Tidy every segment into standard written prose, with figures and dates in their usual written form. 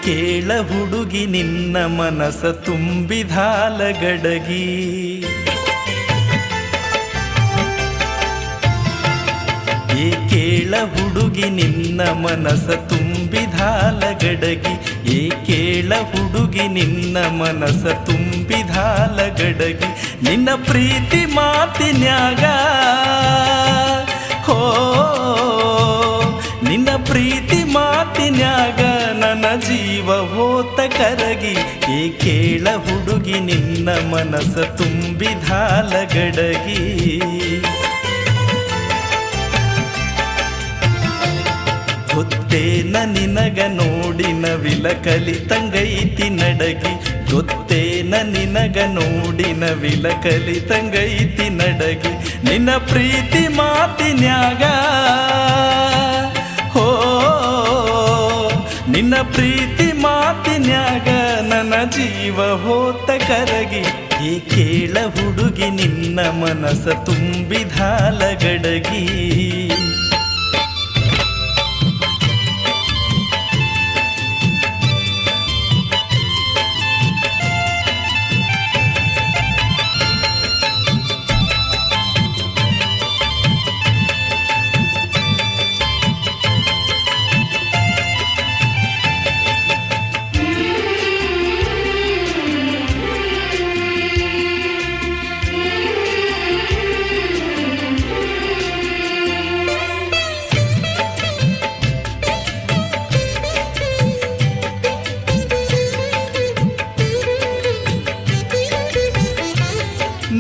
ಕೇಳ ಹುಡುಗಿ ನಿನ್ನ ಮನಸ ತುಂಬಿದಾಲ ಗಡಗಿ, ಏ ಕೇಳ ಹುಡುಗಿ ನಿನ್ನ ಮನಸ ತುಂಬಿದಾಲ ಗಡಗಿ, ಏ ಕೇಳ ಹುಡುಗಿ ನಿನ್ನ ಮನಸ ತುಂಬಿದಾಲ ಗಡಗಿ, ನಿನ್ನ ಪ್ರೀತಿ ಮಾತಿನ್ಯಾಗ ಹೋ ನಿನ್ನ ಪ್ರೀತಿ ಮಾತಿನ್ಯಾಗ ನನ್ನ ಜೀವ ಹೋತ ಕರಗಿ, ಏ ಕೇಳ ಹುಡುಗಿ ನಿನ್ನ ಮನಸ ತುಂಬಿದಾಲ ಗಡಗಿ. ಗೊತ್ತೇನ ನಿನಗ ನೋಡಿನ ವಿಲ ಕಲಿತಂಗೈತಿ ನಡಗಿ, ಗೊತ್ತೇನ ನಿನಗ ನೋಡಿನ ವಿಲ ಕಲಿತಂಗೈತಿ ನಡಗಿ, ನಿನ್ನ ಪ್ರೀತಿ ಮಾತಿನ್ಯಾಗ ಹೋ ನಿನ್ನ ಪ್ರೀತಿ ಮಾತಿನ್ಯಾಗ ನನ್ನ ಜೀವ ಹೋತ ಕರಗಿ, ಏ ಕೇಳ ಹುಡುಗಿ ನಿನ್ನ ಮನಸ ತುಂಬಿದಾಲ ಗಡಗಿ.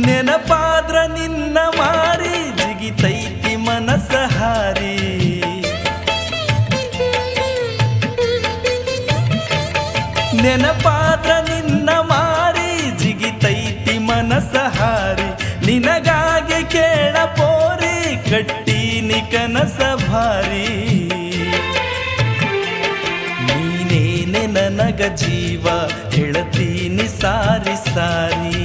ನೆನಪಾದ್ರ ನಿನ್ನ ಮಾರಿ ಜಿಗಿತೈತಿ ಮನಸ ಹಾರಿ, ನೆನಪಾದ್ರ ನಿನ್ನ ಮಾರಿ ಜಿಗಿತೈತಿ ಮನಸ ಹಾರಿ, ನಿನಗಾಗಿ ಕೇಳ ಪೋರಿ ಕಟ್ಟೀನಿ ಕನಸ ಭಾರಿ, ನೀನೇನೆ ನನಗ ಜೀವ ಹೇಳ್ತೀನಿ ಸಾರಿ ಸಾರಿ,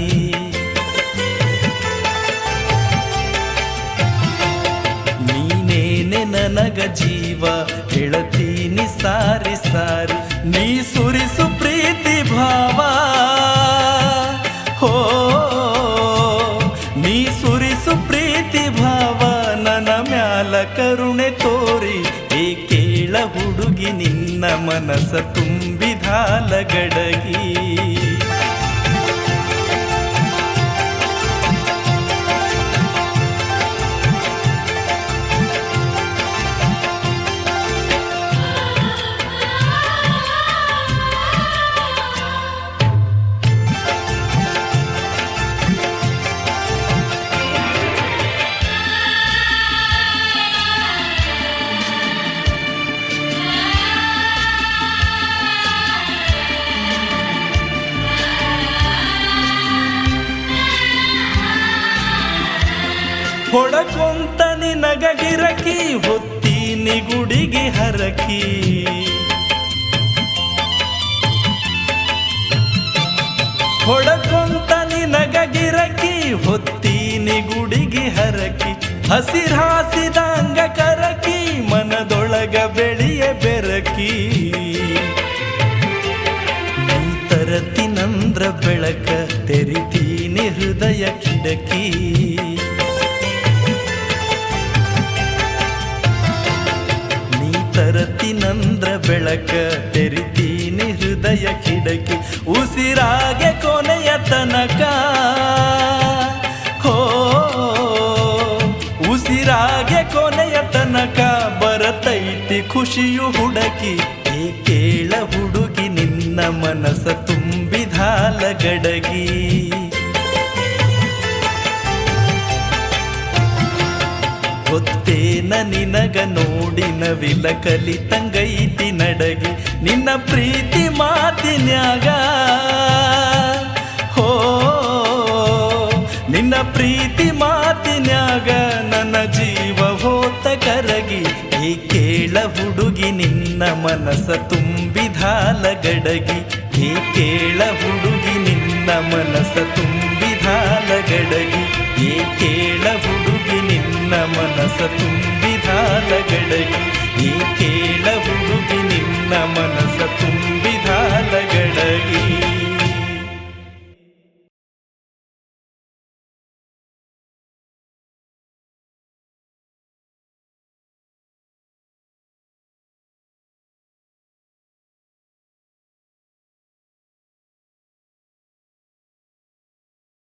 ನನಗ ಜೀವ ಹೇಳ್ತೀನಿ ಸಾರಿ ಸಾರಿ, ನೀ ಸುರಿಸು ಪ್ರೀತಿ ಭಾವ ಹೋ ನೀ ಸುರಿಸು ಪ್ರೀತಿ ಭಾವ ನನ್ನ ಮ್ಯಾಲ ಕರುಣೆ ತೋರಿ, ಏ ಕೇಳ ಹುಡುಗಿ ನಿನ್ನ ಮನಸ ತುಂಬಿದಾಲ ಗಡಗಿ. ಹೊಡಕೊಂತ ನಿನಗ ಗಿರಕಿ ಹೊತ್ತೀನಿ ಗುಡಿಗೆ ಹರಕಿ, ಹೊಡಕೊಂತ ನಿನಗ ಗಿರಕಿ ಹೊತ್ತೀನಿ ಗುಡಿಗೆ ಹರಕಿ, ಹಸಿರಾಸಿದಂಗ ಕರಕಿ ಮನದೊಳಗ ಬೆಳೆಯ ಬೆರಕಿ, ನೀ ತರತಿನಂದ್ರ ಬೆಳಕ ತೆರಿತೀನಿ ಹೃದಯ ಕಿಡಕಿ, ತರತಿನಂದ್ರ ಬೆಳಕ ತೆರಿತೀನಿ ಹೃದಯ ಕಿಡಕಿ, ಉಸಿರಾಗೆ ಕೊನೆಯ ತನಕ ಹೋ ಉಸಿರಾಗೆ ಕೊನೆಯ ತನಕ ಬರತೈತಿ ಖುಷಿಯು ಹುಡಕಿ, ಏಕೆ ಹುಡುಗಿ ನಿನ್ನ ಮನಸ ತುಂಬಿದಾಲ ಗಡಗಿ. ಗೊತ್ತೇನ ನಿನಗ ನೋಡಿನವಿಲ್ಲ ಕಲಿತಂಗೈತಿ ನಡಗಿ ನಿನ್ನ ಪ್ರೀತಿ ಮಾತಿನ್ಯಾಗ. ಹೋ ನಿನ್ನ ಪ್ರೀತಿ ಮಾತಿನ್ಯಾಗ ನನ್ನ ಜೀವ ಹೋತ ಕರಗಿ. ಈ ಕೇಳ ಹುಡುಗಿ ನಿನ್ನ ಮನಸ ತುಂಬಿದಾಲ ಗಡಗಿ. ಈ ಕೇಳ ಹುಡುಗಿ ನಿನ್ನ ಮನಸ ತುಂಬಿದಾಲ ಗಡಗಿ. ಈ ಕೇಳ ಹುಡುಗಿ ನಿನ್ನ ಮನಸ ತುಂಬಿದಾಲ ಗಡಗಿ. ಈ ಕೇಳ ಹುಡುಗಿ ನಿನ್ನ ಮನಸ ತುಂಬ